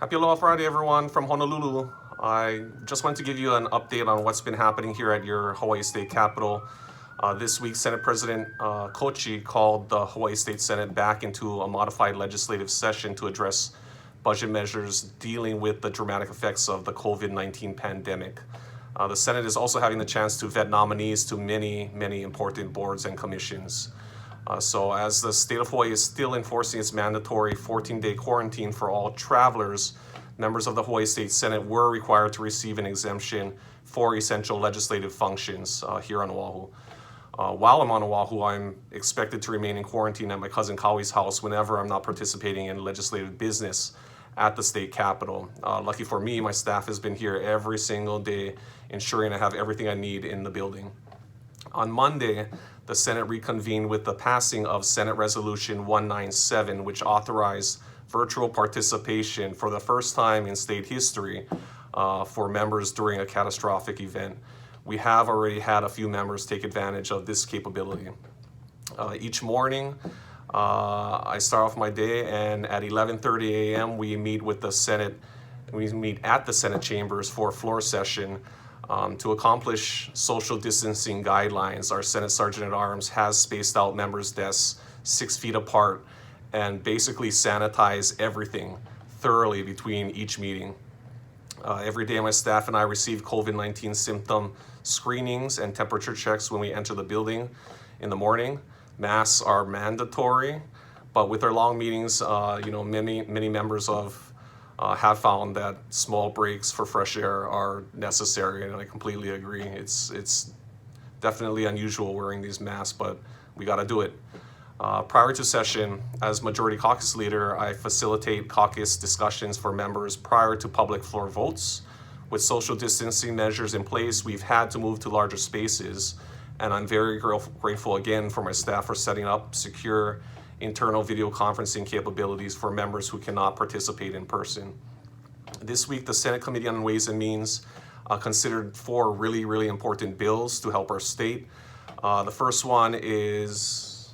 Happy Aloha Friday, everyone, from Honolulu. I just want to give you an update on what's been happening here at your Hawaii State Capitol. This week, Senate President Kochi called the Hawaii State Senate back into a modified legislative session to address budget measures dealing with the dramatic effects of the COVID-19 pandemic. The Senate is also having the chance to vet nominees to many important boards and commissions. So as the state of Hawaii is still enforcing its mandatory 14-day quarantine for all travelers, members of the Hawaii State Senate were required to receive an exemption for essential legislative functions here on Oahu. While I'm on Oahu, I'm expected to remain in quarantine at my cousin Kaui's house whenever I'm not participating in legislative business at the state capitol. Lucky for me, my staff has been here every single day, ensuring I have everything I need in the building. On Monday, the Senate reconvened with the passing of Senate Resolution 197, which authorized virtual participation for the first time in state history for members during a catastrophic event. We have already had a few members take advantage of this capability. Each morning, I start off my day, and at 11:30 a.m. we meet at the Senate chambers for a floor session. To accomplish social distancing guidelines, our Senate Sergeant-at-Arms has spaced out members' desks 6 feet apart and basically sanitize everything thoroughly between each meeting. Every day my staff and I receive COVID-19 symptom screenings and temperature checks when we enter the building in the morning. Masks are mandatory, but with our long meetings, many members have found that small breaks for fresh air are necessary, and I completely agree. It's definitely unusual wearing these masks, but we got to do it. Prior to session, as Majority Caucus Leader, I facilitate caucus discussions for members prior to public floor votes. With social distancing measures in place, we've had to move to larger spaces, and I'm very grateful again for my staff for setting up secure internal video conferencing capabilities for members who cannot participate in person. This week, the Senate Committee on Ways and Means considered 4 really important bills to help our state. The first one is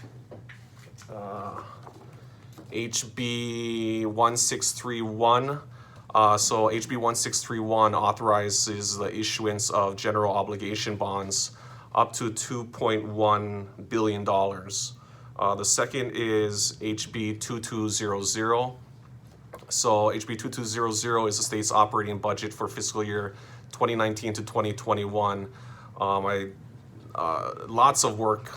HB 1631. So HB 1631 authorizes the issuance of general obligation bonds up to $2.1 billion. The second is HB 2200. So HB 2200 is the state's operating budget for fiscal year 2019 to 2021. Lots of work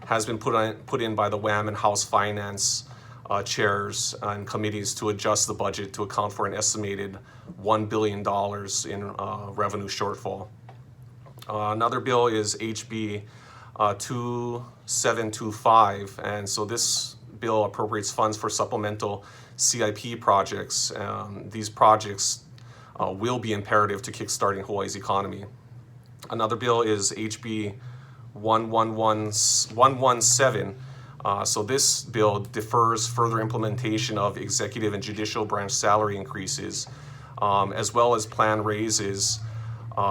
has been put in by the WAM and House Finance chairs and committees to adjust the budget to account for an estimated $1 billion in revenue shortfall. Another bill is HB 2725, and so this bill appropriates funds for supplemental CIP projects. These projects will be imperative to kickstarting Hawaii's economy. Another bill is HB 117. So this bill defers further implementation of executive and judicial branch salary increases, as well as planned raises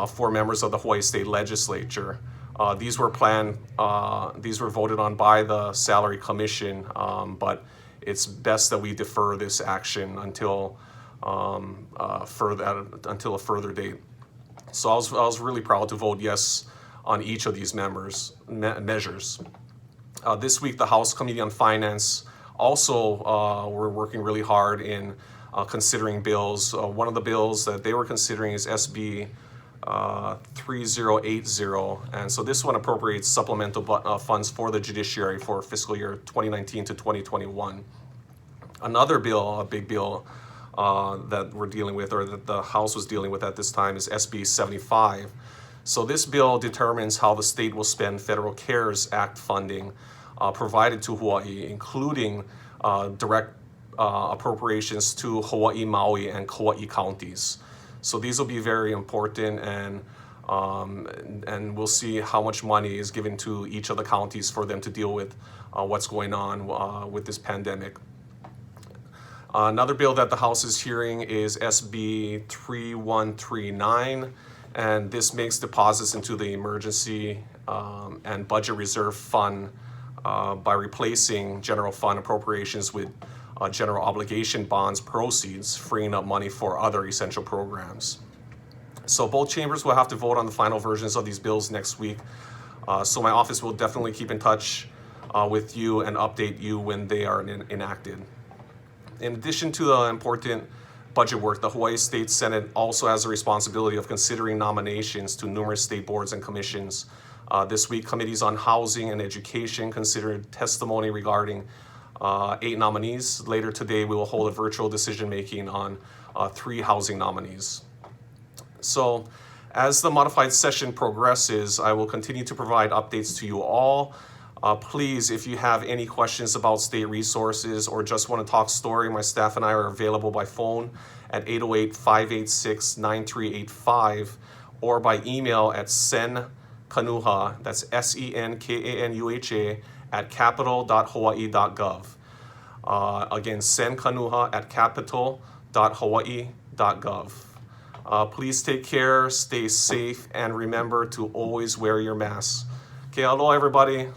for members of the Hawaii State Legislature. These were voted on by the Salary Commission, but it's best that we defer this action until a further date. So I was really proud to vote yes on each of these measures. This week, the House Committee on Finance also were working really hard in considering bills. One of the bills that they were considering is SB 3080, and so this one appropriates supplemental funds for the judiciary for fiscal year 2019 to 2021. Another bill, a big bill that we're dealing with, or that the House was dealing with at this time, is SB 75. So this bill determines how the state will spend federal CARES Act funding provided to Hawaii, including direct appropriations to Hawaii, Maui, and Kauai counties. So these will be very important, and we'll see how much money is given to each of the counties for them to deal with what's going on with this pandemic. Another bill that the House is hearing is SB 3139, and this makes deposits into the Emergency and Budget Reserve Fund by replacing general fund appropriations with general obligation bonds proceeds, freeing up money for other essential programs. So both chambers will have to vote on the final versions of these bills next week. So my office will definitely keep in touch with you and update you when they are enacted. In addition to the important budget work, the Hawaii State Senate also has the responsibility of considering nominations to numerous state boards and commissions. This week, committees on housing and education considered testimony regarding 8 nominees. Later today, we will hold a virtual decision-making on 3 housing nominees. So as the modified session progresses, I will continue to provide updates to you all. Please, if you have any questions about state resources or just want to talk story, my staff and I are available by phone at 808-586-9385 or by email at Kanuha, that's SENKANUHA, at capital.hawaii.gov. Again, Kanuha at capital.hawaii.gov. Please take care, stay safe, and remember to always wear your mask. Okay, aloha everybody.